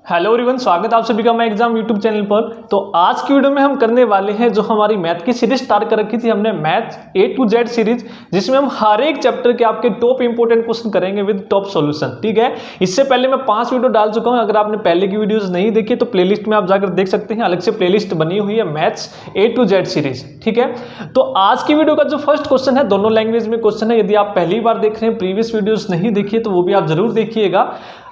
Hello everyone, स्वागत है आप सभी का मैं एग्जाम यूट्यूब चैनल पर। तो आज की वीडियो में हम करने वाले हैं जो हमारी मैथ की सीरीज स्टार्ट कर रखी थी हमने, math A to Z series, जिसमें हम हर एक चैप्टर के आपके टॉप इंपोर्टेंट क्वेश्चन करेंगे विद टॉप सॉल्यूशन। ठीक है, इससे पहले मैं 5 वीडियो डाल चुका हूं। अगर आपने पहले की वीडियोस नहीं देखी तो प्लेलिस्ट में आप जाकर देख सकते हैं, अलग से प्लेलिस्ट बनी हुई है maths A to Z series. ठीक है, तो आज की वीडियो का जो फर्स्ट क्वेश्चन है दोनों लैंग्वेज में क्वेश्चन है। यदि आप पहली बार देख रहे हैं, प्रीवियस वीडियोस नहीं देखिए तो वो भी आप जरूर देखिएगा।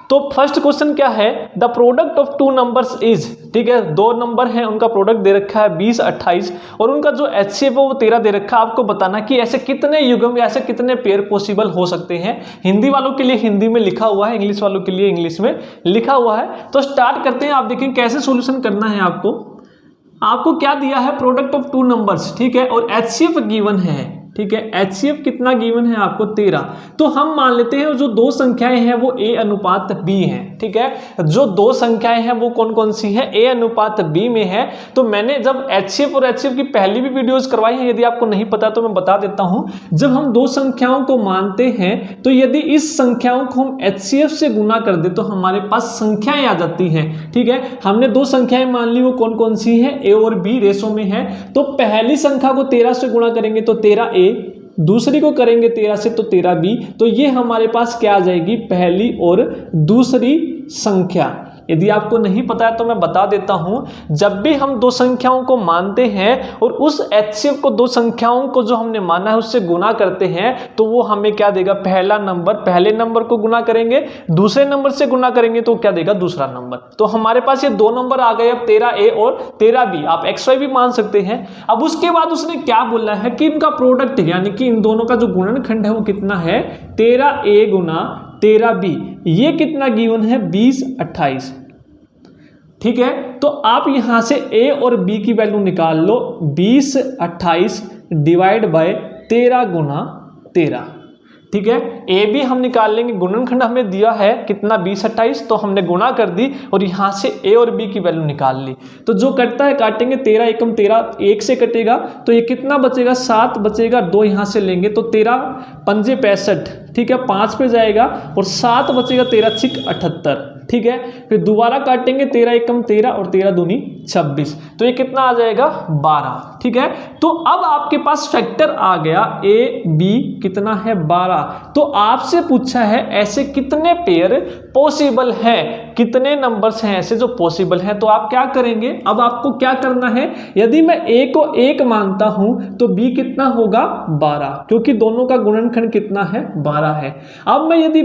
तो फर्स्ट क्वेश्चन क्या है, the product of two numbers is, ठीक है, दो नंबर हैं, उनका प्रोडक्ट दे रखा है 20, 28 और उनका जो HCF है वो 13 दे रखा है। आपको बताना कि ऐसे कितने युग्म या ऐसे कितने पेयर पॉसिबल हो सकते हैं। हिंदी वालों के लिए हिंदी में लिखा हुआ है, इंग्लिश वालों के लिए इंग्लिश में लिखा हुआ है। तो स्टार्ट करते हैं। आप देखें कैसे सोल्यूशन करना है। आपको क्या दिया है, प्रोडक्ट ऑफ टू नंबर्स, ठीक है, और HCF गिवन है। ठीक है, HCF कितना गिवन है आपको, 13। तो हम मान लेते हैं जो दो संख्याएं हैं वो A अनुपात B हैं। ठीक है, जो दो संख्याएं हैं वो कौन कौन सी हैं, A अनुपात B में है। तो मैंने जब HCF और HCF की पहली भी वीडियोस करवाई है, यदि आपको नहीं पता तो मैं बता देता हूं। जब हम दो संख्याओं को मानते हैं तो यदि इस संख्याओं को हम HCF से गुना कर दे तो हमारे पास संख्याएं आ जाती हैं। ठीक है, हमने दो संख्याएं मान ली, वो कौन कौन सी हैं, A और B रेशो में है। तो पहली संख्या को 13 से गुणा करेंगे तो 13A, दूसरी को करेंगे 13 से तो 13B। तो ये हमारे पास क्या आ जाएगी, पहली और दूसरी संख्या। यदि आपको नहीं पता है तो मैं बता देता हूं, जब भी हम दो संख्याओं को मानते हैं और उस HCF को दो संख्याओं को जो हमने माना है उससे गुना करते हैं तो वो हमें क्या देगा, पहला नंबर, पहले नंबर को गुना करेंगे, दूसरे नंबर से गुना करेंगे तो क्या देगा, दूसरा नंबर। तो हमारे पास ये दो नंबर आ गए, अब 13A और 13B। आप XY भी मान सकते हैं। अब उसके बाद उसने क्या बोला है कि इनका प्रोडक्ट यानी कि इन दोनों का जो गुणनखंड है वो कितना है, 13A गुना 13B। ये कितना गिवन है, 20, 28। ठीक है, तो आप यहां से A और B की वैल्यू निकाल लो, 20, 28 डिवाइड बाय 13 गुना 13। ठीक है, A B हम निकाल लेंगे, गुणनखंड हमें दिया है कितना, 20, 28, तो हमने गुणा कर दी और यहां से A और B की वैल्यू निकाल ली। तो जो कटता है काटेंगे, 13 एकम 13, 1 से कटेगा तो ये कितना बचेगा, 7 बचेगा, 2 यहां से लेंगे तो 13 पंजे 65। ठीक है, 5 पे जाएगा और 7 बचेगा, 13 छिक 78। ठीक है, फिर दोबारा काटेंगे, 13 एकम 13 और 13 दूनी 26, तो ये कितना आ जाएगा, 12। ठीक है, तो अब आपके पास फैक्टर आ गया, A B कितना है, 12। तो आपसे पूछा है ऐसे कितने पेयर पॉसिबल है, कितने नंबर्स हैं ऐसे जो पॉसिबल हैं। तो आप क्या करेंगे, अब आपको क्या करना है, यदि मैं A को 1 मानता हूं तो B कितना होगा, 12, क्योंकि दोनों का गुणनखंड कितना है, 12 है। अब मैं यदि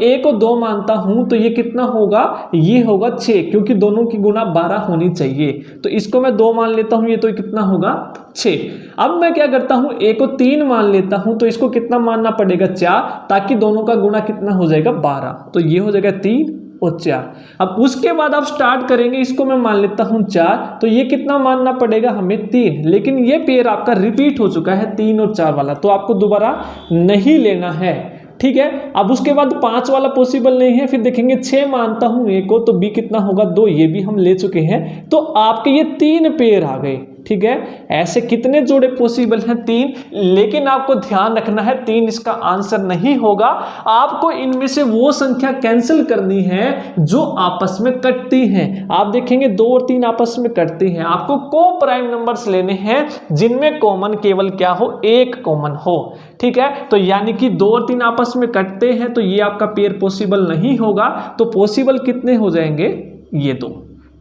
A को 2 मानता हूं तो ये कितना होगा, ये होगा 6, क्योंकि दोनों की गुणा 12 होनी चाहिए। तो इसको मैं 2 मान लेता हूं, ये तो कितना होगा, 6। अब मैं क्या करता हूं, A को 3 मान लेता हूं तो इसको कितना मानना पड़ेगा, 4, ताकि दोनों का गुणा कितना हो जाएगा, 12। तो ये हो जाएगा 3 और 4। अब उसके बाद आप स्टार्ट करेंगे, इसको मैं मान लेता हूं 4, तो ये कितना मानना पड़ेगा हमें, 3। लेकिन ये पेयर आपका रिपीट हो चुका है, 3 और 4 वाला, तो आपको दोबारा नहीं लेना है। ठीक है, अब उसके बाद 5 वाला पॉसिबल नहीं है। फिर देखेंगे 6 मानता हूं A को तो B कितना होगा, 2, ये भी हम ले चुके हैं। तो आपके ये 3 पेयर आ गए। ठीक है, ऐसे कितने जोड़े पॉसिबल हैं, 3। लेकिन आपको ध्यान रखना है 3 इसका आंसर नहीं होगा। आपको इनमें से वो संख्या कैंसिल करनी है जो आपस में कटती हैं। आप देखेंगे 2 और 3 आपस में कटती हैं। आपको को प्राइम नंबर्स लेने हैं जिनमें कॉमन केवल क्या हो, 1 कॉमन हो। ठीक है, तो यानी कि 2 और 3 आपस में कटते हैं तो ये आपका पेयर पॉसिबल नहीं होगा। तो पॉसिबल कितने हो जाएंगे, ये 2।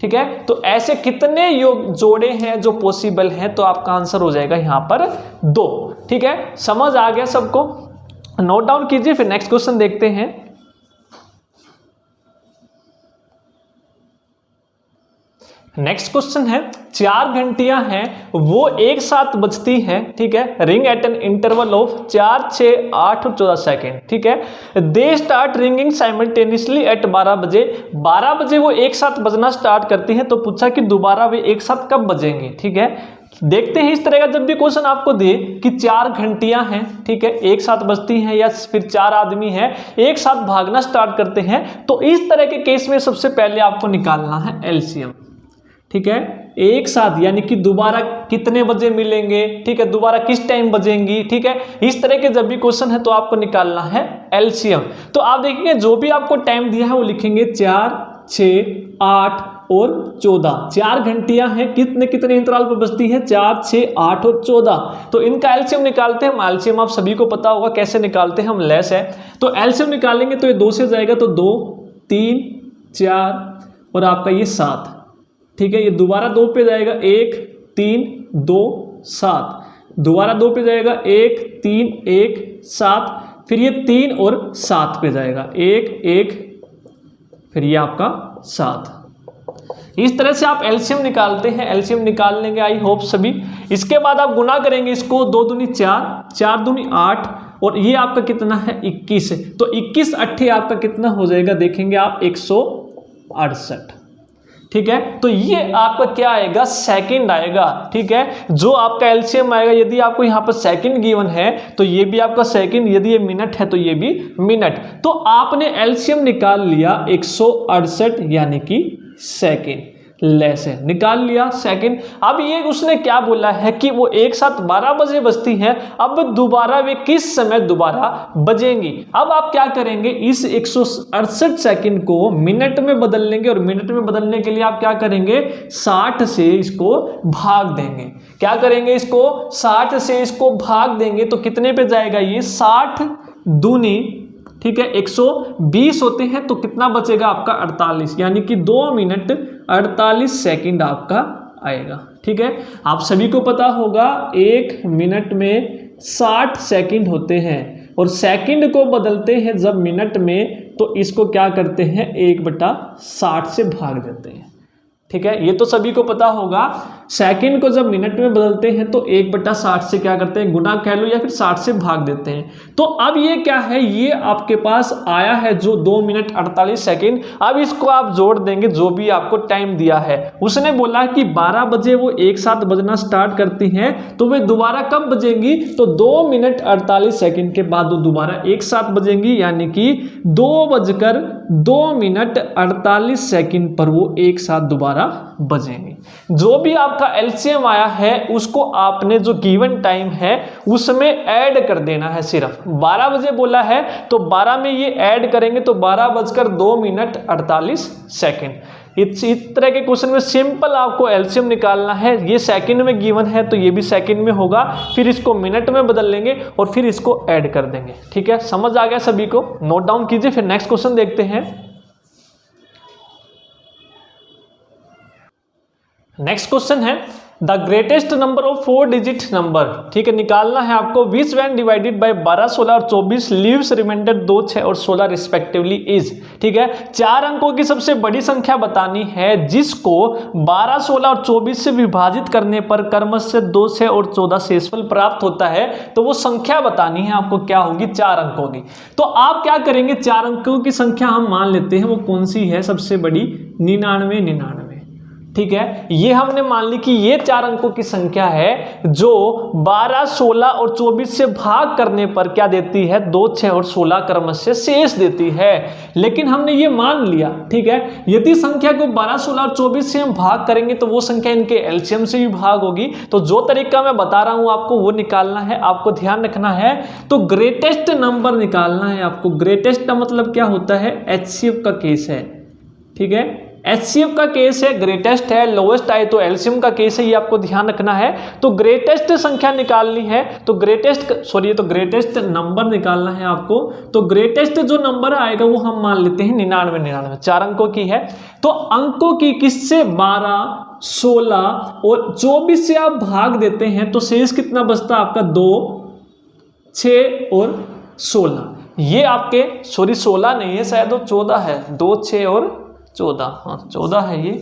ठीक है, तो ऐसे कितने योग जोड़े हैं जो पॉसिबल हैं, तो आपका आंसर हो जाएगा यहां पर 2। ठीक है, समझ आ गया सबको, नोट डाउन कीजिए। फिर नेक्स्ट क्वेश्चन देखते हैं। नेक्स्ट क्वेश्चन है, 4 घंटियां हैं वो एक साथ बजती हैं। ठीक है, ring at an interval of 4, 6, 8 और 14 सेकेंड। ठीक है, they start ringing simultaneously eight 12 बजे। 12 बजे वो एक साथ बजना स्टार्ट करती हैं। तो पूछा कि दोबारा वे एक साथ कब बजेंगे। ठीक है, देखते हैं इस तरह का जब भी क्वेश्चन आपको दे कि 4 घंटियां हैं, ठीक है, एक साथ बजती हैं, या फिर 4 आदमी हैं एक साथ भागना स्टार्ट करते हैं, तो इस तरह के केस में सबसे पहले आपको निकालना है एलसीएम। ठीक है, एक साथ यानी कि दोबारा कितने बजे मिलेंगे, ठीक है, दोबारा किस टाइम बजेंगी। ठीक है, इस तरह के जब भी क्वेश्चन है तो आपको निकालना है एलसीएम। तो आप देखेंगे जो भी आपको टाइम दिया है वो लिखेंगे 4, 6, 8 और 14, 4 घंटियां हैं, कितने कितने इंतराल पर बजती है? 4, 6, 8 और 14। तो इनका एलसीएम निकालते हैं। एलसीएम आप सभी को पता होगा कैसे निकालते हैं, हम लेस है तो एलसीएम निकालेंगे तो ये 2 से जाएगा तो 2, 3, 4 और आपका ये 7, ठीक है। ये दोबारा 2 पे जाएगा, 1, 3, 2, 7, दोबारा 2 पे जाएगा, 1, 3, 1, 7, फिर ये 3 और 7 पे जाएगा, 1, 1, फिर ये आपका 7। इस तरह से आप एलसीएम निकालते हैं। एलसीएम निकाल लेंगे आई होप सभी। इसके बाद आप गुना करेंगे इसको, 2 दूनी 4, 4 दूनी 8 और ये आपका कितना है? 21। तो 21 8 आपका कितना हो जाएगा देखेंगे आप? 168, ठीक है। तो ये आपका क्या आएगा? सेकंड आएगा, ठीक है। जो आपका एलसीएम आएगा, यदि आपको यहाँ पर सेकंड गिवन है तो ये भी आपका सेकंड, यदि ये मिनट है तो ये भी मिनट। तो आपने एलसीएम निकाल लिया 168 यानी कि सेकंड, लेस है, निकाल लिया सेकंड। अब ये उसने क्या बोला है कि वो एक साथ 12 बजे बजती हैं। अब दोबारा वे किस समय दोबारा बजेंगी? अब आप क्या करेंगे? इस 168 सेकंड को मिनट में बदल लेंगे और मिनट में बदलने के लिए आप क्या करेंगे? 60 से इसको भाग देंगे। क्या करेंगे? इसको 60 से इसको भाग देंगे तो कितने पे जाएगा ये? 60 दूनी, ठीक है, 120 होते हैं तो कितना बचेगा आपका? 48, यानी कि 2 मिनट 48 सेकंड आपका आएगा, ठीक है। आप सभी को पता होगा 1 मिनट में 60 सेकंड होते हैं और सेकंड को बदलते हैं जब मिनट में तो इसको क्या करते हैं? 1/60 से भाग देते हैं, ठीक है। ये तो सभी को पता होगा। सेकंड को जब मिनट में बदलते हैं तो 1/60 से क्या करते हैं? गुना कह लो या फिर 60 से भाग देते हैं। तो अब ये क्या है? ये आपके पास आया है जो 2 मिनट 48 सेकंड। अब इसको आप जोड़ देंगे जो भी आपको टाइम दिया है। उसने बोला कि 12 बजे वो एक साथ बजना स्टार्ट करती हैं तो वे दोबारा कब बजेंगी? तो 2 मिनट 48 सेकंड के बाद वो दोबारा एक साथ बजेंगी, यानी कि 2 मिनट 48 सेकंड पर वो एक साथ दोबारा बजेंगे। जो भी आपका एलसीएम आया है उसको आपने जो गिवन टाइम है उसमें ऐड कर देना है। सिर्फ 12 बजे बोला है तो 12 में ये ऐड करेंगे तो 12 बजकर 2 मिनट 48 सेकंड। इस तरह के क्वेश्चन में सिंपल आपको एलसीएम निकालना है। ये सेकंड में गिवन है तो ये भी सेकंड में होगा, फिर इसको मिनट में बदल लेंगे और फिर इसको ऐड कर देंगे, ठीक है। समझ आ गया सभी को? नोट डाउन कीजिए। फिर नेक्स्ट क्वेश्चन देखते हैं। नेक्स्ट क्वेश्चन है the greatest number of 4 digit number, ठीक है, निकालना है आपको। विच वैन डिवाइडेड बाय 12, 16 और 24 लीव्स रिमाइंडर 2, 6 और 16 रिस्पेक्टिवली इज, ठीक है। 4 अंकों की सबसे बड़ी संख्या बतानी है जिसको 12, 16 और 24 से विभाजित करने पर क्रमशः 2, 6 और 14 शेषफल प्राप्त होता है। तो वो संख्या बतानी है आपको, क्या होगी? 4 अंकों की। तो आप क्या करेंगे? 4 अंकों की संख्या हम मान लेते हैं, वो कौन सी है सबसे बड़ी? 99, ठीक है। ये हमने मान ली कि ये 4 अंकों की संख्या है जो 12, 16 और 24 से भाग करने पर क्या देती है? 2, 6 और 16 क्रमशः शेष देती है। लेकिन हमने ये मान लिया, ठीक है। यदि संख्या को 12, 16 और 24 से हम भाग करेंगे तो वो संख्या इनके एलसीएम से भी भाग होगी। तो जो तरीका मैं बता रहा हूं आपको वो निकालना है, आपको ध्यान रखना है। तो ग्रेटेस्ट नंबर निकालना है आपको। ग्रेटेस्ट का मतलब क्या होता है? एचसीएफ का केस है, ठीक है। एचसीएफ का केस है, ग्रेटेस्ट है, लोवेस्ट आए तो एलसीएम का केस है, ये आपको ध्यान रखना है। तो ग्रेटेस्ट संख्या निकालनी है तो ग्रेटेस्ट नंबर निकालना है आपको। तो ग्रेटेस्ट जो नंबर आएगा वो हम मान लेते हैं 99, 4 अंकों की है। तो अंकों की किससे? 12, 16 और 24 से आप भाग देते हैं तो शेष कितना बचता है आपका? 2, 6 और 16। ये आपके 16 नहीं है शायद, वो 14 है। 2, 6 और 14, हाँ 14 है ये,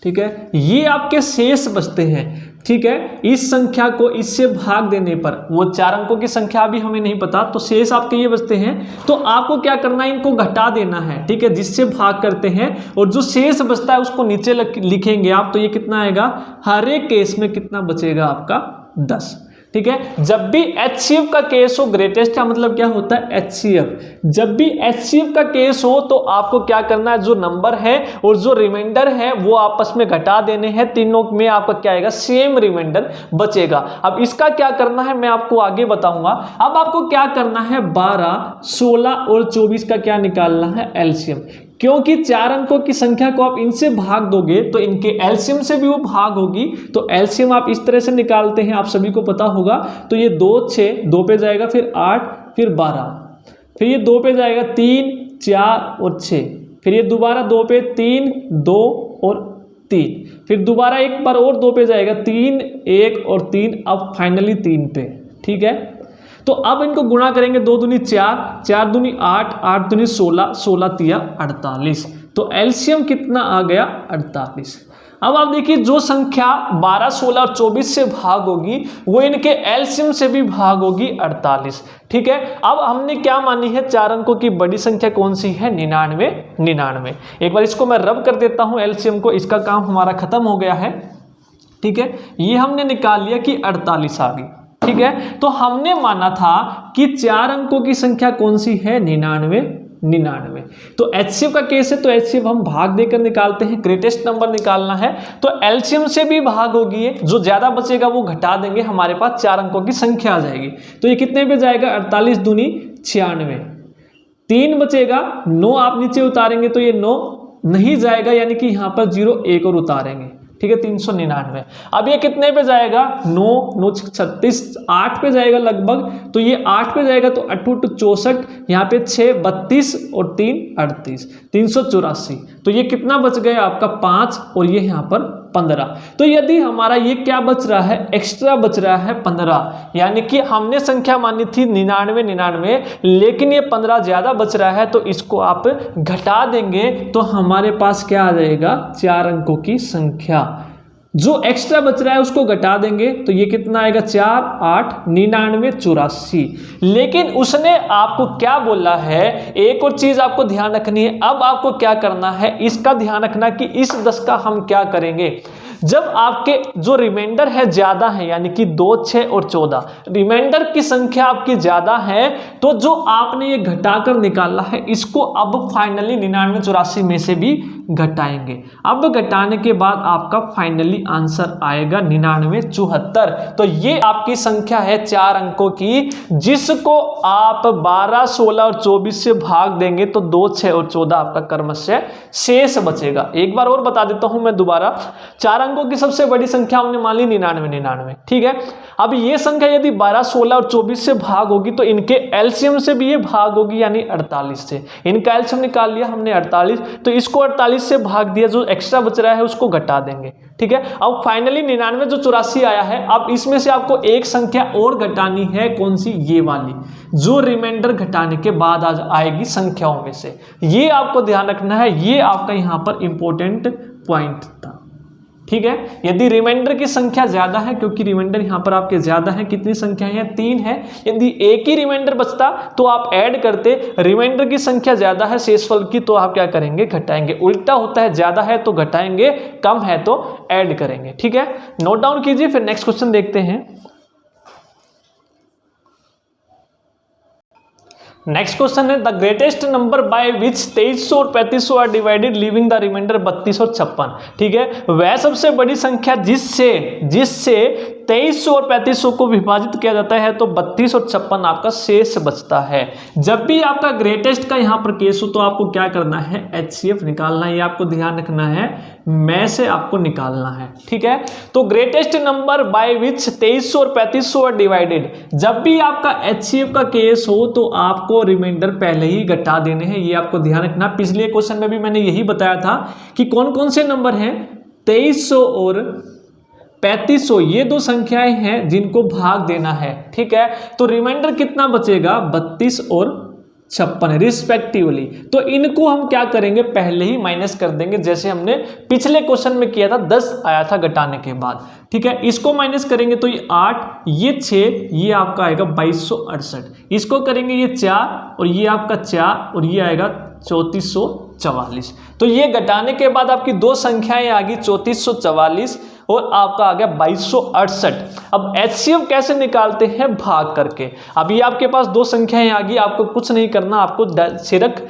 ठीक है। ये आपके शेष बचते हैं, ठीक है। इस संख्या को इससे भाग देने पर, वो 4 अंकों की संख्या भी हमें नहीं पता, तो शेष आपके ये बचते हैं। तो आपको क्या करना है? इनको घटा देना है, ठीक है, जिससे भाग करते हैं। और जो शेष बचता है उसको नीचे लिखेंगे आप। तो ये कितना आएगा? हर एक केस में कितना बचेगा आपका? 10। ठीक है। जब भी HCF का केस हो, ग्रेटेस्ट का मतलब क्या होता है HCF, जब भी HCF का केस हो तो आपको क्या करना है, जो नंबर है और जो रिमाइंडर है वो आपस में घटा देने हैं, तीनों में आपका क्या आएगा, सेम रिमाइंडर बचेगा। अब इसका क्या करना है मैं आपको आगे बताऊंगा। अब आपको क्या करना है, 12, 16 और 24 का क्या निकालना है, एलसीएम। क्योंकि 4 अंकों की संख्या को आप इनसे भाग दोगे तो इनके एलसीएम से भी वो भाग होगी, तो एलसीएम आप इस तरह से निकालते हैं, आप सभी को पता होगा। तो ये 2, 6, 2 पे जाएगा, फिर 8, फिर 12, फिर ये 2 पे जाएगा, 3, 4 और 6, फिर ये दोबारा 2 पे, 3, 2 और 3, फिर दोबारा एक बार और 2 पे जाएगा, 3, 1 और 3, अब फाइनली 3 पे। ठीक है, तो अब इनको गुणा करेंगे, 2 दूनी 4, 4 दूनी 8, 8 दूनी 16, 16 तिया 48, तो एलसीएम कितना आ गया, 48। अब आप देखिए जो संख्या 12, 16 और 24 से भाग होगी वो इनके एलसीएम से भी भाग होगी, 48। ठीक है, अब हमने क्या मानी है, 4 अंकों की बड़ी संख्या कौन सी है, 99, 99। एक बार इसको मैं रब कर देता हूं एलसीएम को, इसका काम हमारा खत्म हो गया है। ठीक है, ये हमने निकाल लिया कि 48 आ गई। ठीक है, तो हमने माना था कि 4 अंकों की संख्या कौन सी है, 99, 99। तो एचसीएफ का केस है तो एचसीएफ हम भाग देकर निकालते हैं, ग्रेटेस्ट नंबर निकालना है तो एलसीएम से भी भाग होगी, जो ज्यादा बचेगा वो घटा देंगे, हमारे पास 4 अंकों की संख्या आ जाएगी। तो ये कितने पे जाएगा, 48 दूनी 96, 3 बचेगा, 9 आप नीचे उतारेंगे तो ये 9 नहीं जाएगा, यानी कि यहाँ पर 0 1 और उतारेंगे। ठीक है, 399। अब ये कितने पे जाएगा, 9, 9 36, 8 पे जाएगा लगभग, तो ये 8 पे जाएगा तो 8 8 64, यहाँ पे 6 32 और 3 38, 384। तो ये कितना बच गया आपका 5 और ये यहाँ पर 15। तो यदि हमारा ये क्या बच रहा है, एक्स्ट्रा बच रहा है 15, यानी कि हमने संख्या मानी थी 99, 99, लेकिन ये 15 ज्यादा बच रहा है, तो इसको आप घटा देंगे तो हमारे पास क्या आ जाएगा, 4 अंकों की संख्या। जो एक्स्ट्रा बच रहा है उसको घटा देंगे तो ये कितना आएगा, 4, 8, 99, 84। लेकिन उसने आपको क्या बोला है, एक और चीज आपको ध्यान रखनी है। अब आपको क्या करना है, इसका ध्यान रखना कि इस 10 का हम क्या करेंगे, जब आपके जो रिमाइंडर है ज्यादा है, यानी कि 2, 6 और 14, रिमाइंडर की संख्या आपकी ज्यादा है, तो जो आपने ये घटाकर निकाला है इसको अब फाइनली 99, 84 में से भी घटाएंगे। अब घटाने के बाद आपका फाइनली आंसर आएगा 99, 74। तो ये आपकी संख्या है 4 अंकों की, जिसको आप 12, 16 और 24 से भाग देंगे तो 2, 6 और 14 आपका क्रमशः शेष बचेगा। एक बार और बता देता हूं मैं दोबारा, 4 अंकों की सबसे बड़ी संख्या हमने मान ली 99, 99। ठीक है, अब ये संख्या यदि 12, 16 और 24 से भाग होगी तो इनके एलसीएम से भी ये भाग होगी, यानी 48 से। इनका एलसीएम निकाल लिया हमने 48, तो इसको 48 से भाग दिया, जो एक्स्ट्रा बच रहा है उसको घटा देंगे। ठीक है, अब फाइनली 99 जो 84 आया है, अब इसमें से आपको एक संख्या और घटानी है, कौन सी, ये वाली, जो रिमाइंडर घटाने के बाद आज आएगी संख्याओं में से। ये आपको ध्यान रखना है, ये आपका यहां पर इंपॉर्टेंट पॉइंट था। ठीक है, यदि रिमाइंडर की संख्या ज्यादा है, क्योंकि रिमाइंडर यहां पर आपके ज्यादा है, कितनी संख्या है, 3 है, यदि एक ही रिमाइंडर बचता तो आप ऐड करते, रिमाइंडर की संख्या ज्यादा है शेषफल की, तो आप क्या करेंगे, घटाएंगे। उल्टा होता है, ज्यादा है तो घटाएंगे, कम है तो ऐड करेंगे। ठीक है, नोट डाउन कीजिए, फिर नेक्स्ट क्वेश्चन देखते हैं। नेक्स्ट क्वेश्चन है, the greatest number by which 2300 और 3500 are divided leaving the remainder 32 और 56। ठीक है, वह सबसे बड़ी संख्या जिससे 2300 और 3500 को विभाजित किया जाता है तो 32 और 56 आपका शेष बचता है। जब भी आपका ग्रेटेस्ट का यहाँ पर केस हो तो आपको क्या करना है, एचसीएफ निकालना है, ये आपको ध्यान रखना है, में से आपको निकालना है। ठीक है, तो ग्रेटेस्ट नंबर बाय विच 2300 और 3500 आर डिवाइडेड, जब भी आपका एचसीएफ का केस हो तो आपको रिमाइंडर पहले ही घटा देने हैं, ये आपको ध्यान रखना। पिछले क्वेश्चन में भी मैंने यही बताया था कि कौन कौन से नंबर हैं, 2300 और 3500, ये दो संख्याएं हैं जिनको भाग देना है। ठीक है, तो रिमाइंडर कितना बचेगा, 32 और 56 रिस्पेक्टिवली। तो इनको हम क्या करेंगे, पहले ही माइनस कर देंगे, जैसे हमने पिछले क्वेश्चन में किया था, 10 आया था घटाने के बाद। ठीक है, इसको माइनस करेंगे तो ये 8, ये 6, ये आपका आएगा 2268। इसको करेंगे ये 4 और ये आपका 4 और ये आएगा 3444। तो ये घटाने के बाद आपकी दो संख्याएं आ गई, 3444 और आपका आ गया 2268। अब HCF कैसे निकालते हैं? भाग करके। अभी आपके पास दो संख्याएं आ गई, आपको कुछ नहीं करना, आपको सिर्फ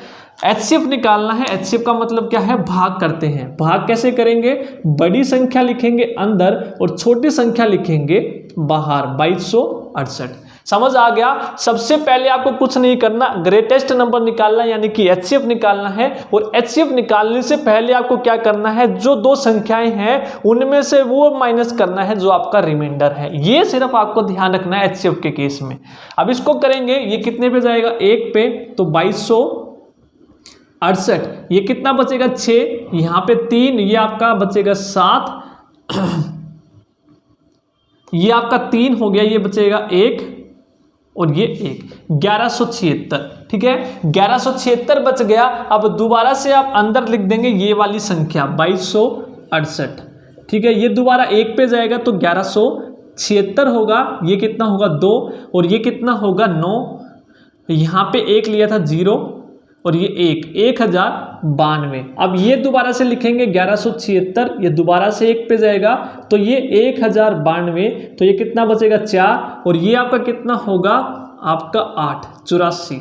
HCF निकालना है। HCF का मतलब क्या है? भाग करते हैं। भाग कैसे करेंगे? बड़ी संख्या लिखेंगे अंदर और छोटी संख्या लिखेंगे बाहर, 2268। समझ आ गया? सबसे पहले आपको कुछ नहीं करना, ग्रेटेस्ट नंबर निकालना यानी कि HCF निकालना है। और HCF निकालने से पहले आपको क्या करना है? जो दो संख्याएं हैं उनमें से वो माइनस करना है जो आपका रिमाइंडर है। ये सिर्फ आपको ध्यान रखना है HCF के केस में। अब इसको करेंगे, ये कितने पे जाएगा? 1 पे, तो 2268। ये कितना बचेगा? 6, यहाँ पे 3, ये आपका बचेगा 7, ये आपका 3 हो गया, ये बचेगा 1 और ये 1, 1176। ठीक है, 1176 बच गया। अब दोबारा से आप अंदर लिख देंगे ये वाली संख्या 2268। ठीक है, ये दोबारा 1 पे जाएगा तो 1176 होगा, ये कितना होगा? 2, और ये कितना होगा? 9, यहाँ पे 1 लिया था 0 और ये 1, 1092। अब ये दोबारा से लिखेंगे 1176, ये दोबारा से 1 पे जाएगा तो ये 1092, तो ये कितना बचेगा? 4, और ये आपका कितना होगा? आपका 8, 84।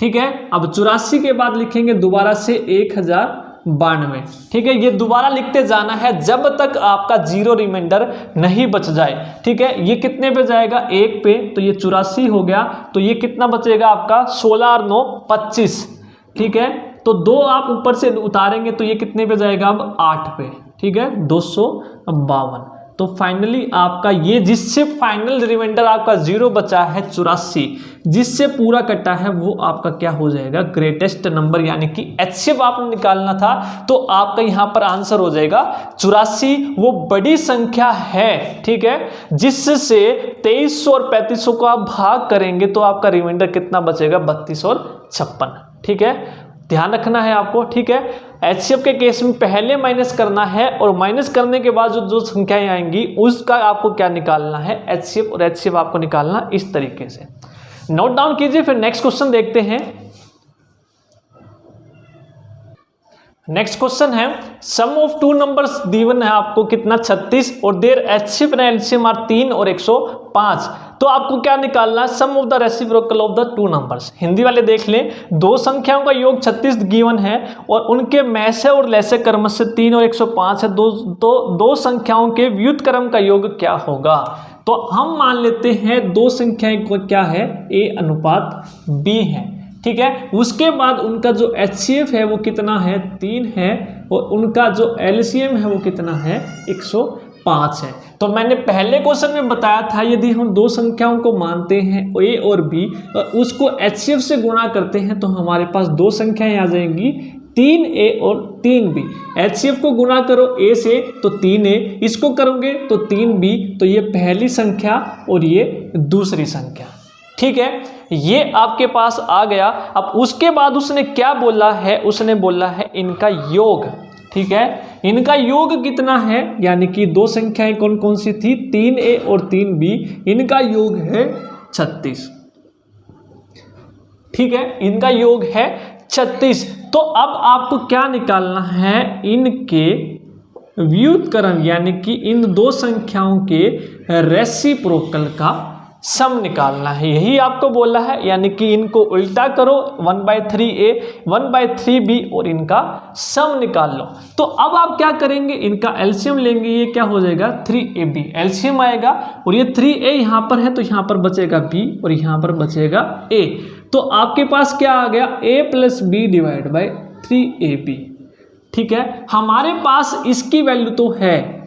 ठीक है, अब 84 के बाद लिखेंगे दोबारा से 1092। ठीक है, ये दोबारा लिखते जाना है जब तक आपका 0 रिमाइंडर नहीं बच जाए। ठीक है, ये कितने पे जाएगा? 1 पे, तो ये 84 हो गया, तो ये कितना बचेगा आपका? 16 और 9, 25। ठीक है, तो 2 आप ऊपर से उतारेंगे तो ये कितने पे जाएगा? अब 8 पे। ठीक है, 252। तो फाइनली आपका ये, जिससे फाइनल रिमाइंडर आपका 0 बचा है 84, जिससे पूरा कटा है, वो आपका क्या हो जाएगा? ग्रेटेस्ट नंबर यानी कि HCF आपने निकालना था, तो आपका यहाँ पर आंसर हो जाएगा 84। वो बड़ी संख्या है, ठीक है, जिससे 2300 और 3500 को आप भाग करेंगे तो आपका रिमाइंडर कितना बचेगा? 32 और 56। ठीक है, ध्यान रखना है आपको। ठीक है, HCF के केस में पहले माइनस करना है और माइनस करने के बाद जो संख्याएं आएंगी उसका आपको क्या निकालना है? HCF, और HCF आपको निकालना इस तरीके से। नोट डाउन कीजिए, फिर नेक्स्ट क्वेश्चन देखते हैं। नेक्स्ट क्वेश्चन है, sum of two numbers given है आपको कितना? 36, और their HCF and LCM are 3 और 105। तो आपको क्या निकालना है? Sum of the reciprocal of the two numbers. Hindi वाले देख लें, दो संख्याओं का योग 36 गिवन है और उनके मैसे और लैसे क्रम से 3 और 105 है। दो संख्याओं के व्युत्क्रम का योग क्या होगा? तो हम मान लेते हैं दो संख्याएं को क्या है? A अनुपात B है। ठीक है, उसके बाद उनका जो HCF है वो कितना है? 3 है, और उनका जो LCM है वो कितना है? 105 है। तो मैंने पहले क्वेश्चन में बताया था, यदि हम दो संख्याओं को मानते हैं A और B और उसको HCF से गुणा करते हैं तो हमारे पास दो संख्याएं आ जाएंगी, 3A और 3B। HCF को गुणा करो A से तो 3A, इसको करोगे तो 3B, तो ये पहली संख्या और ये दूसरी संख्या। ठीक है, ये आपके पास आ गया। अब उसके बाद उसने क्या बोला है? उसने बोला है इनका योग। ठीक है, इनका योग कितना है? यानी कि दो संख्याएं कौन कौन सी थी? 3A और 3B, इनका योग है 36। ठीक है, इनका योग है 36। तो अब आपको क्या निकालना है? इनके व्युत्क्रम यानी कि इन दो संख्याओं के रेसिप्रोकल का सम निकालना है। यही आपको बोला है, यानी कि इनको उल्टा करो, 1/3A 1/3B और इनका सम निकाल लो। तो अब आप क्या करेंगे? इनका LCM लेंगे, ये क्या हो जाएगा? 3AB LCM आएगा, और ये 3A यहाँ पर है तो यहाँ पर बचेगा B और यहाँ पर बचेगा A। तो आपके पास क्या आ गया? A + B divide by 3AB। ठीक है, हमारे पास इसकी वैल्यू तो है,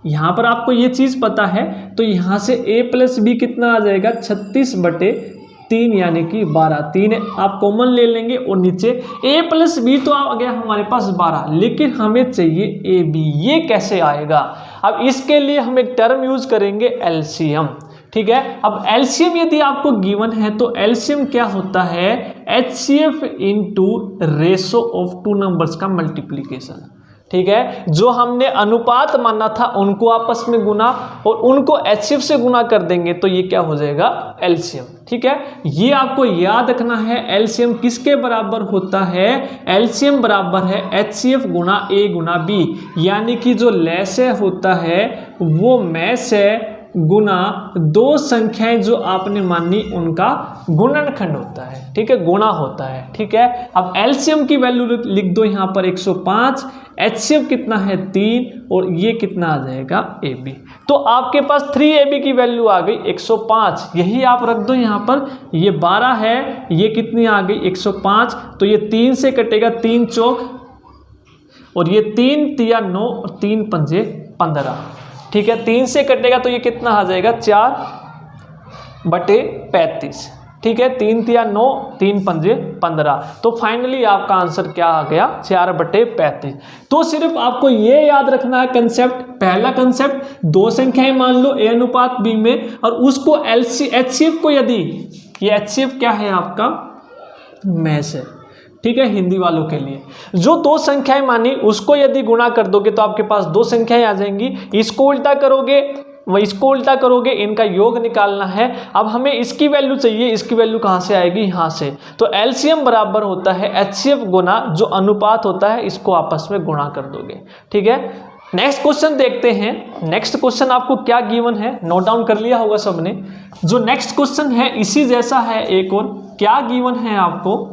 यहाँ पर आपको ये चीज़ पता है, तो यहाँ से A + B कितना आ जाएगा? 36/3 यानी कि 12। 3 आप कॉमन ले लेंगे और नीचे A + B तो आ गया हमारे पास 12, लेकिन हमें चाहिए AB। ये कैसे आएगा? अब इसके लिए हम एक टर्म यूज करेंगे LCM। ठीक है, अब LCM यदि आपको गिवन है तो LCM क्या होता है? HCF into ratio of two numbers का मल्टीप्लीकेशन। ठीक है, जो हमने अनुपात माना था उनको आपस में गुना और उनको HCF से गुना कर देंगे तो ये क्या हो जाएगा, एलसीएम। ठीक है, ये आपको याद रखना है, एलसीएम किसके बराबर होता है, एलसीएम बराबर है HCF Guna A Guna B, यानी कि जो लैसे होता है वो में से गुना दो संख्याएं जो आपने मानी उनका गुणनखंड होता है। ठीक है, गुणा होता है। ठीक है, अब एलसीएम की वैल्यू लिख दो यहाँ पर 105, HCF कितना है 3 और ये कितना आ जाएगा AB। तो आपके पास 3AB की वैल्यू आ गई 105, यही आप रख दो यहाँ पर, ये 12 है, ये कितनी आ गई 105, तो ये 3 से कटेगा 3 चौक और ये 3 तिया 9 और 3 पंजे 15। ठीक है, 3 से कटेगा तो ये कितना आ जाएगा 4/35। ठीक है, 3 तिया 9, 3 पंजे 15, तो फाइनली आपका आंसर क्या आ गया 4/35। तो सिर्फ आपको ये याद रखना है कंसेप्ट, पहला कंसेप्ट, दो संख्याएं मान लो A अनुपात B में और उसको HCF को, यदि ये HCF क्या है आपका मैस है। ठीक है, हिंदी वालों के लिए जो दो संख्याएं मानी उसको यदि गुणा कर दोगे तो आपके पास दो संख्याएं आ जाएंगी, इसको उल्टा करोगे वह इसको उल्टा करोगे, इनका योग निकालना है। अब हमें इसकी वैल्यू चाहिए, इसकी वैल्यू कहाँ से आएगी, यहाँ से, तो एलसीएम बराबर होता है HCF गुना जो अनुपात होता है, इसको आपस में गुणा कर दोगे। ठीक है, नेक्स्ट क्वेश्चन देखते हैं। नेक्स्ट क्वेश्चन आपको क्या गिवन है, नोट डाउन कर लिया होगा सबने। जो नेक्स्ट क्वेश्चन है इसी जैसा है एक और, क्या गिवन है आपको,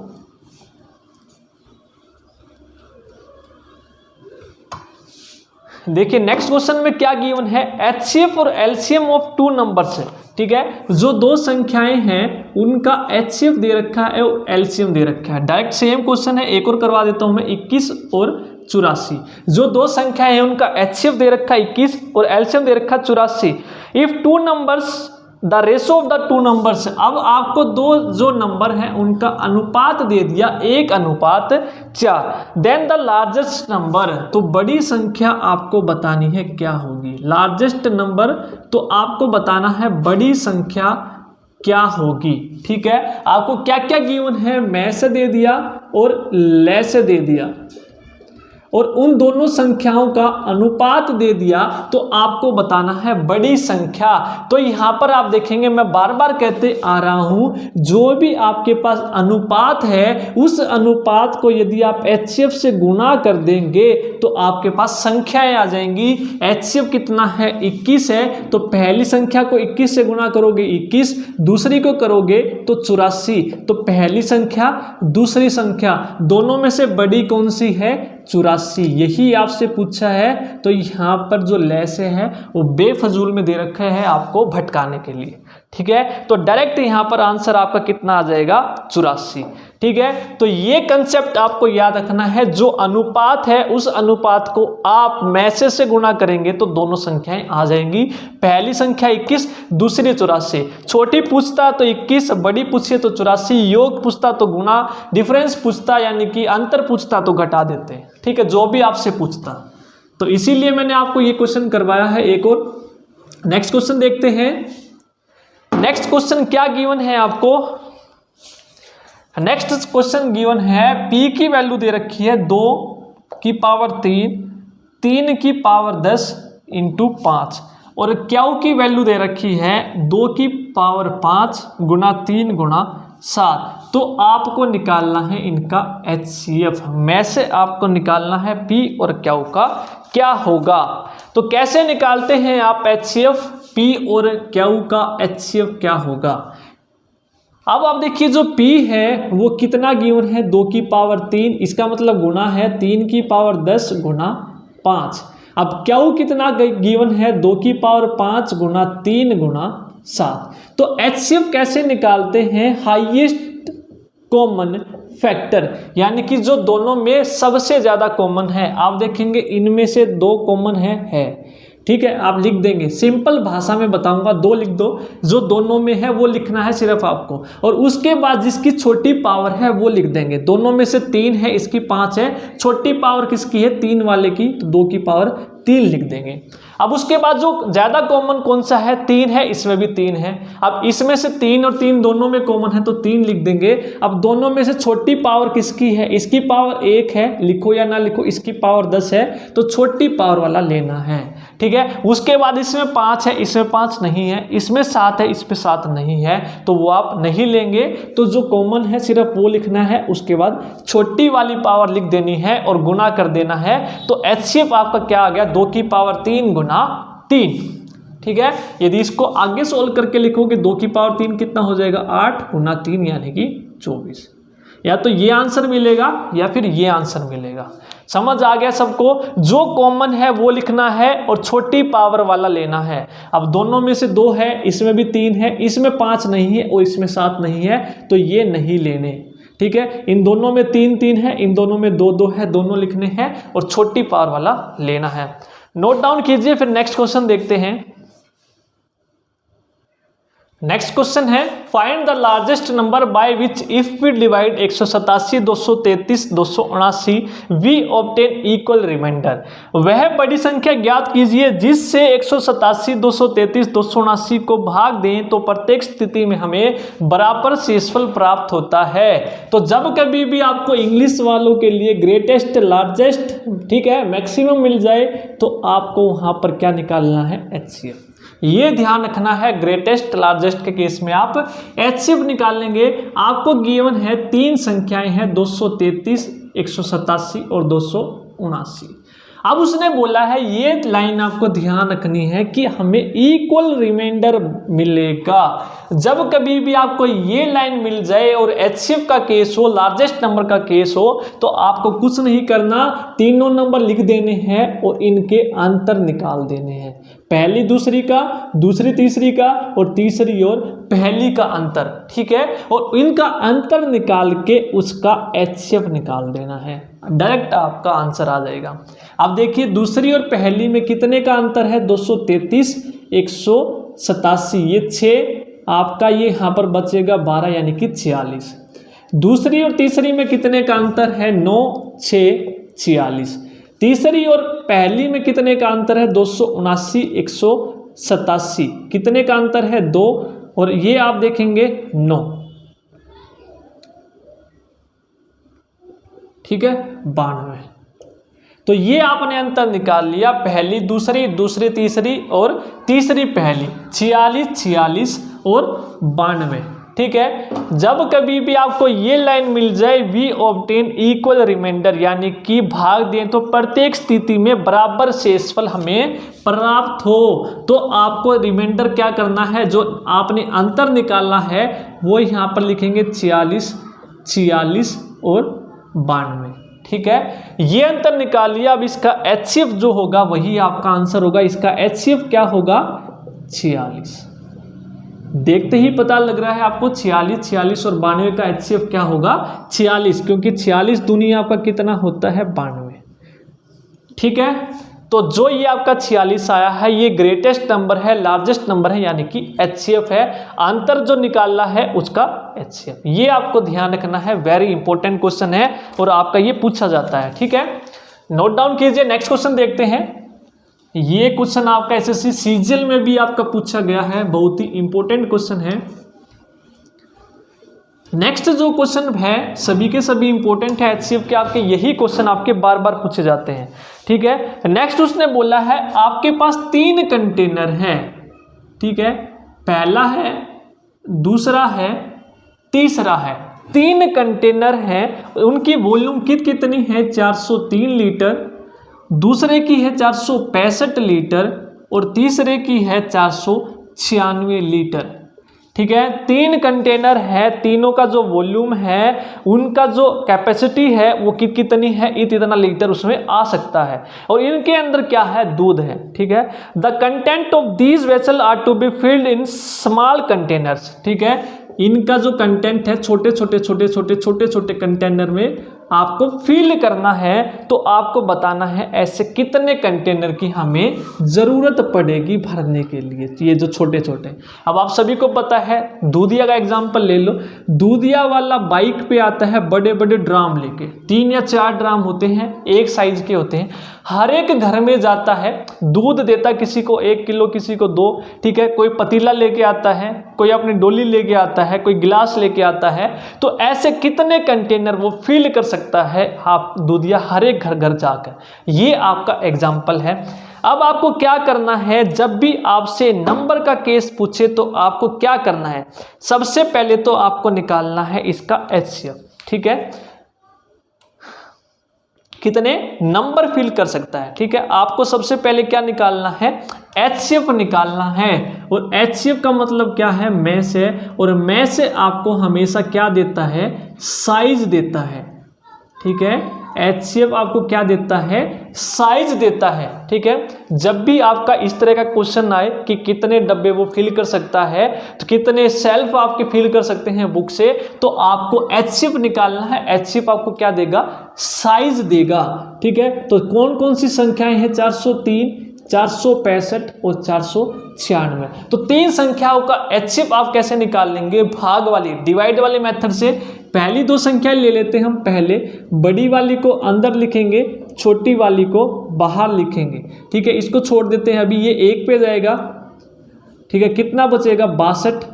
देखिए नेक्स्ट क्वेश्चन में क्या गिवन है, HCF और LCM ऑफ टू नंबर्स है। ठीक है, जो दो संख्याएं हैं उनका HCF दे रखा है और LCM दे रखा है। डायरेक्ट सेम क्वेश्चन है, एक और करवा देता हूं मैं, 21 और 84। जो दो संख्याएं हैं उनका HCF दे रखा है 21 और LCM दे रखा है 84। If two numbers the ratio of the two numbers, अब आपको दो जो नंबर हैं उनका अनुपात दे दिया 1:4, देन द लार्जेस्ट नंबर, तो बड़ी संख्या आपको बतानी है क्या होगी, लार्जेस्ट नंबर, तो आपको बताना है बड़ी संख्या क्या होगी। ठीक है, आपको क्या क्या गिवन है, में से दे दिया और ले से दे दिया और उन दोनों संख्याओं का अनुपात दे दिया, तो आपको बताना है बड़ी संख्या। तो यहाँ पर आप देखेंगे, मैं बार बार कहते आ रहा हूँ, जो भी आपके पास अनुपात है उस अनुपात को यदि आप HCF से गुणा कर देंगे तो आपके पास संख्याएं आ जाएंगी। HCF कितना है 21 है, तो पहली संख्या को 21 से गुणा करोगे 21, दूसरी को करोगे तो 84, तो पहली संख्या दूसरी संख्या दोनों में से बड़ी कौन सी है, 84, यही आपसे पूछा है। तो यहाँ पर जो लेसे है वो बेफजूल में दे रखा है आपको भटकाने के लिए। ठीक है, तो डायरेक्ट यहाँ पर आंसर आपका कितना आ जाएगा 84। ठीक है, तो ये कंसेप्ट आपको याद रखना है, जो अनुपात है उस अनुपात को आप मैसे से गुणा करेंगे तो दोनों संख्याएं आ जाएंगी। पहली संख्या 21, दूसरी 84, छोटी पूछता तो 21, बड़ी पूछे तो 84, योग पूछता तो गुणा, डिफरेंस पूछता यानी कि अंतर पूछता तो घटा देते हैं। ठीक है, जो भी आपसे पूछता, तो इसीलिए मैंने आपको ये क्वेश्चन करवाया है एक और। नेक्स्ट क्वेश्चन देखते हैं। नेक्स्ट क्वेश्चन क्या गिवन है आपको, नेक्स्ट क्वेश्चन गिवन है, P की वैल्यू दे रखी है 2 की पावर 3, 3 की पावर 10 इंटू 5 और Q की वैल्यू दे रखी है 2 की पावर 5 गुना 3 गुना 7। तो आपको निकालना है इनका HCF, में से आपको निकालना है P और Q का क्या होगा। तो कैसे निकालते हैं आप HCF, P और Q का HCF क्या होगा। अब आप देखिए जो P है वो कितना गिवन है, 2 की पावर 3, इसका मतलब गुना है 3 की पावर 10 गुना 5। अब Q कितना गिवन है, 2 की पावर 5 गुना 3 गुना 7। तो HCF कैसे निकालते हैं, हाईएस्ट कॉमन फैक्टर, यानी कि जो दोनों में सबसे ज़्यादा कॉमन है। आप देखेंगे इनमें से 2 कॉमन है, ठीक है, आप लिख देंगे, सिंपल भाषा में बताऊंगा, 2 लिख दो, जो दोनों में है वो लिखना है सिर्फ आपको, और उसके बाद जिसकी छोटी पावर है वो लिख देंगे। दोनों में से 3 है, इसकी 5 है, छोटी पावर किसकी है, 3 वाले की, तो 2 की पावर 3 लिख देंगे। अब उसके बाद जो ज्यादा कॉमन कौन सा है, 3 है, इसमें भी 3 है। अब इसमें से 3 और 3 दोनों में कॉमन है तो 3 लिख देंगे। अब दोनों में से छोटी पावर किसकी है, इसकी पावर 1 है, लिखो या ना लिखो, इसकी पावर 10 है, तो छोटी पावर वाला लेना है। ठीक है, उसके बाद इसमें 5 है, इसमें 5 नहीं है, इसमें 7 है, इस पे 7 नहीं है, तो वो आप नहीं लेंगे। तो जो कॉमन है सिर्फ वो लिखना है, उसके बाद छोटी वाली पावर लिख देनी है और गुना कर देना है। तो HCF आपका क्या आ गया, 2 की पावर 3 गुना 3। ठीक है, यदि इसको आगे सोल्व करके लिखोगे 2 की पावर 3 कितना हो जाएगा, 8 गुना 3 यानी कि 24। या तो ये आंसर मिलेगा या फिर ये आंसर मिलेगा। समझ आ गया सबको, जो कॉमन है वो लिखना है और छोटी पावर वाला लेना है। अब दोनों में से 2 है, इसमें भी 3 है, इसमें 5 नहीं है और इसमें 7 नहीं है, तो ये नहीं लेने। ठीक है, इन दोनों में 3 है, इन दोनों में 2 है, दोनों लिखने हैं और छोटी पावर वाला लेना है। नोट डाउन कीजिए, फिर नेक्स्ट क्वेश्चन देखते हैं। नेक्स्ट क्वेश्चन है, find the largest number by which if we divide 187, 233, 279 we obtain equal remainder. वह बड़ी संख्या ज्ञात कीजिए जिससे 187, 233, 279 को भाग दें तो प्रत्येक स्थिति में हमें बराबर शेषफल प्राप्त होता है। तो जब कभी भी आपको इंग्लिश वालों के लिए ग्रेटेस्ट, लार्जेस्ट, ठीक है, मैक्सिमम मिल जाए तो आपको वहां पर क्या निकालना है, HCF। ये ध्यान रखना है, ग्रेटेस्ट लार्जेस्ट के केस में आप HCF निकालेंगे। आपको गिवन है 3 संख्याएं हैं, 233, 187 और 279। अब उसने बोला है, ये लाइन आपको ध्यान रखनी है कि हमें इक्वल रिमाइंडर मिलेगा। जब कभी भी आपको ये लाइन मिल जाए और HCF का केस हो, लार्जेस्ट नंबर का केस हो, तो आपको कुछ नहीं करना, तीनों नंबर लिख देने हैं और इनके अंतर निकाल देने हैं। पहली दूसरी का, दूसरी तीसरी का और तीसरी और पहली का अंतर। ठीक है, और इनका अंतर निकाल के उसका HCF निकाल देना है, डायरेक्ट आपका आंसर आ जाएगा। अब देखिए दूसरी और पहली में कितने का अंतर है, 233, 187, ये 6 आपका, ये यहाँ पर बचेगा 12 यानी कि 46। दूसरी और तीसरी में कितने का अंतर है, 9, 6, 46। तीसरी और पहली में कितने का अंतर है, 279, 187, कितने का अंतर है, 2, और ये आप देखेंगे 9। ठीक है, 92। तो ये आपने अंतर निकाल लिया, पहली दूसरी, दूसरी तीसरी और तीसरी पहली, 46, 46 और 92। ठीक है, जब कभी भी आपको ये लाइन मिल जाए, वी ऑब्टेन इक्वल रिमाइंडर, यानी कि भाग दें तो प्रत्येक स्थिति में बराबर शेषफल हमें प्राप्त हो, तो आपको रिमाइंडर क्या करना है, जो आपने अंतर निकालना है वो यहाँ पर लिखेंगे 46, 46 और 92। ठीक है, ये अंतर निकाल लिया। अब इसका HCF जो होगा वही आपका आंसर होगा। इसका HCF क्या होगा, 46। देखते ही पता लग रहा है आपको, 46, 46 और 92 का HCF क्या होगा, 46, क्योंकि 46 दूनी आपका कितना होता है, 92। ठीक है, तो जो ये आपका 46 आया है, ये ग्रेटेस्ट नंबर है, लार्जेस्ट नंबर है, यानी कि HCF है। अंतर जो निकालना है उसका HCF, ये आपको ध्यान रखना है, वेरी इंपॉर्टेंट क्वेश्चन है और आपका ये पूछा जाता है। ठीक है, नोट डाउन कीजिए। नेक्स्ट क्वेश्चन देखते हैं। ये क्वेश्चन आपका SSC CGL में भी आपका पूछा गया है, बहुत ही इंपॉर्टेंट क्वेश्चन है। नेक्स्ट जो क्वेश्चन है सभी के सभी इंपॉर्टेंट है, HCF के आपके यही क्वेश्चन आपके बार बार पूछे जाते हैं। ठीक है, नेक्स्ट उसने बोला है आपके पास 3 कंटेनर हैं। ठीक है, पहला है, दूसरा है, तीसरा है। 3 कंटेनर हैं, उनकी वॉल्यूम कितनी है, 403 लीटर, दूसरे की है 465 लीटर और तीसरे की है 496 लीटर। ठीक है, 3 कंटेनर है, तीनों का जो वॉल्यूम है, उनका जो कैपेसिटी है वो कितनी है, इतना लीटर उसमें आ सकता है, और इनके अंदर क्या है, दूध है। ठीक है, the content of these vessel are to be filled in small containers. ठीक है, इनका जो कंटेंट है छोटे छोटे कंटेनर में आपको फिल करना है, तो आपको बताना है ऐसे कितने कंटेनर की हमें ज़रूरत पड़ेगी भरने के लिए, ये जो छोटे छोटे। अब आप सभी को पता है, दूधिया का एग्जाम्पल ले लो। दूधिया वाला बाइक पे आता है बड़े बड़े ड्राम लेके, 3 या 4 ड्राम होते हैं, एक साइज के होते हैं। हर एक घर में जाता है, दूध देता किसी को 1 किलो, किसी को 2, ठीक है। कोई पतीला लेके आता है, कोई अपनी डोली लेके आता है, कोई गिलास लेके आता है। तो ऐसे कितने कंटेनर वो फिल कर सकता है आप दूधिया हर एक घर घर जाकर। ये आपका एग्जाम्पल है। अब आपको क्या करना है, जब भी आपसे नंबर का केस पूछे तो आपको क्या करना है, सबसे पहले तो आपको निकालना है इसका HCF, ठीक है। कितने नंबर फिल कर सकता है, ठीक है। आपको सबसे पहले क्या निकालना है, HCF निकालना है। और HCF का मतलब क्या है, मैस है। और मैस से आपको हमेशा क्या देता है, साइज देता है, ठीक है। HCF आपको क्या देता है, साइज देता है, ठीक है। जब भी आपका इस तरह का क्वेश्चन आए कि कितने डब्बे वो फिल कर सकता है, तो कितने सेल्फ आपके फिल कर सकते हैं बुक से, तो आपको HCF निकालना है। HCF आपको क्या देगा, साइज देगा, ठीक है। तो कौन कौन सी संख्याएं हैं, 403, 465 और 496। तो 3 संख्याओं का HCF आप कैसे निकाल लेंगे, भाग वाली डिवाइड वाले मेथड से। पहली 2 संख्याएं ले लेते हैं हम। पहले बड़ी वाली को अंदर लिखेंगे, छोटी वाली को बाहर लिखेंगे, ठीक है। इसको छोड़ देते हैं, अभी ये 1 पे जाएगा, ठीक है। कितना बचेगा, 62।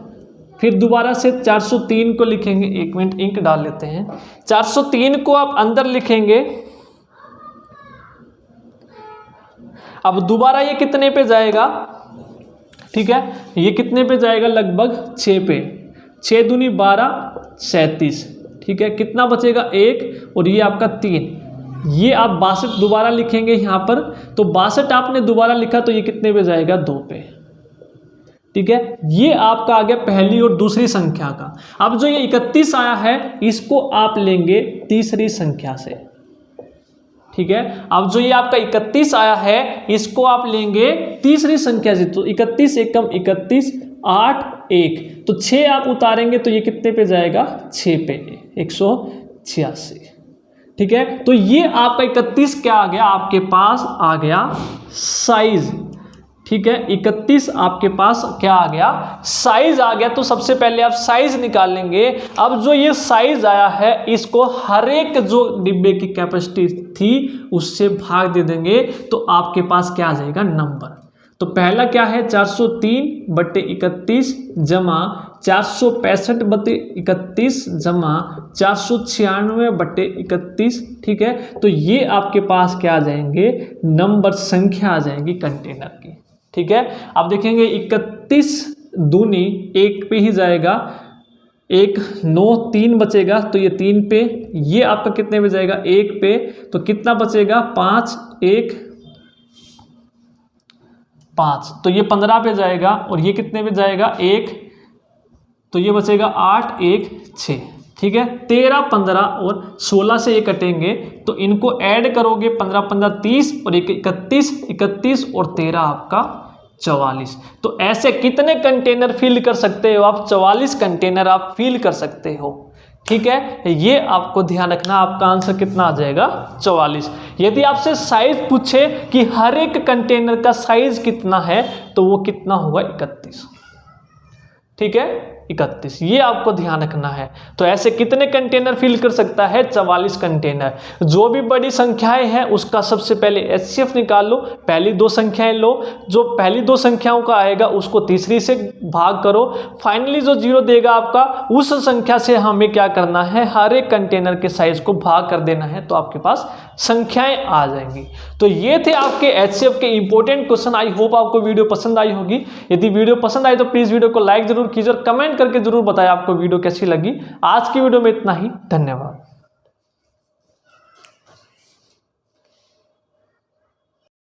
फिर दोबारा से 403 को लिखेंगे, 1 मिनट इंक डाल लेते हैं। 403 को आप अंदर लिखेंगे, अब दोबारा ये कितने पे जाएगा, ठीक है। ये कितने पे जाएगा, लगभग 6 पे। 6 दूनी 12, 37, ठीक है। कितना बचेगा, 1, और ये आपका 3। ये आप 62 दोबारा लिखेंगे यहाँ पर, तो 62 आपने दोबारा लिखा तो ये कितने पे जाएगा, 2 पे, ठीक है। ये आपका आ गया पहली और दूसरी संख्या का। अब जो ये 31 आया है, इसको आप लेंगे तीसरी संख्या से, ठीक है। अब जो ये आपका 31 आया है, इसको आप लेंगे तीसरी संख्या से। तो 31 एकम 31, 8, 1, तो 6 आप उतारेंगे तो ये कितने पे जाएगा, 6 पे, 186, ठीक है। तो ये आपका 31 क्या आ गया, आपके पास आ गया साइज, ठीक है। 31 आपके पास क्या आ गया, साइज आ गया। तो सबसे पहले आप साइज निकालेंगे। अब जो ये साइज आया है, इसको हर एक जो डिब्बे की कैपेसिटी थी उससे भाग दे देंगे, तो आपके पास क्या आ जाएगा, नंबर। तो पहला क्या है, 403/31 जमा 465/31 जमा 496/31, ठीक है। तो ये आपके पास क्या आ जाएंगे, नंबर, संख्या आ जाएंगी कंटेनर की, ठीक है। अब देखेंगे 31 दूनी 1 पे ही जाएगा, 1, 9, 3 बचेगा, तो ये 3 पे। ये आपका कितने पे जाएगा, 1 पे, तो कितना बचेगा, 5, 1, 5, तो ये 15 पे जाएगा। और ये कितने पे जाएगा, 1, तो ये बचेगा 8, 1, 6, ठीक है। 13, 15 और 16 से ये कटेंगे, तो इनको ऐड करोगे, 15, 15, 30 और 31, 31 और 13 आपका 44। तो ऐसे कितने कंटेनर फिल कर सकते हो आप, 44 कंटेनर आप फिल कर सकते हो, ठीक है। ये आपको ध्यान रखना, आपका आंसर कितना आ जाएगा, 44। यदि आपसे साइज पूछे कि हर एक कंटेनर का साइज कितना है, तो वो कितना होगा, 31, ठीक है, 31। ये आपको ध्यान रखना है। तो ऐसे कितने कंटेनर फिल कर सकता है, 44 कंटेनर। जो भी बड़ी संख्याएं हैं उसका सबसे पहले HCF निकाल लो, पहली 2 संख्याएं लो, जो पहली 2 संख्याओं का आएगा उसको तीसरी से भाग करो, फाइनली जो 0 देगा आपका, उस संख्या से हमें क्या करना है, हर एक कंटेनर के साइज को भाग कर देना है, तो आपके पास संख्याएं आ जाएंगी। तो ये थे आपके HCF के इंपॉर्टेंट क्वेश्चन। आई होप आपको वीडियो पसंद आई होगी। यदि वीडियो पसंद आई तो प्लीज वीडियो को लाइक जरूर कीजिए और कमेंट करके जरूर बताएं आपको वीडियो कैसी लगी। आज की वीडियो में इतना ही, धन्यवाद।